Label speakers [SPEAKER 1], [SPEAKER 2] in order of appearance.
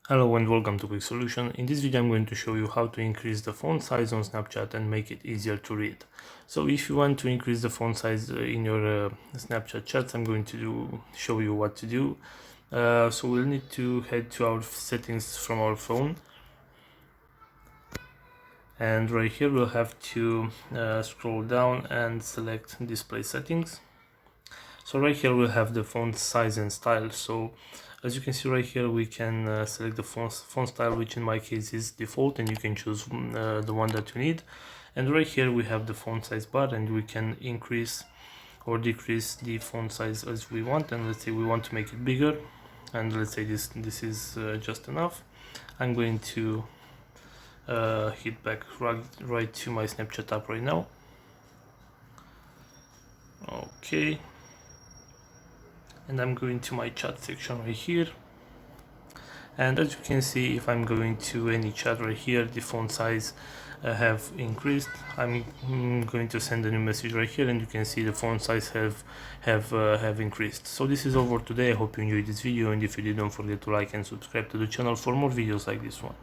[SPEAKER 1] Hello and welcome to Quick Solution. In this video I'm going to show you how to increase the font size on Snapchat and make it easier to read. So if you want to increase the font size in your Snapchat chats, I'm going to show you what to do. So we'll need to head to our settings from our phone, and right here we'll have to scroll down and select display settings. So right here we'll have the font size and style. So as you can see right here, we can select the font style, which in my case is default, and you can choose the one that you need. And right here we have the font size bar, and we can increase or decrease the font size as we want. And let's say we want to make it bigger, and let's say this is just enough. I'm going to hit back right to my Snapchat app right now. Okay, and I'm going to my chat section right here, and as you can see, if I'm going to any chat right here, the font size have increased. I'm going to send a new message right here, and you can see the font size have increased. So this is all for today. I hope you enjoyed this video, and if you did, don't forget to like and subscribe to the channel for more videos like this one.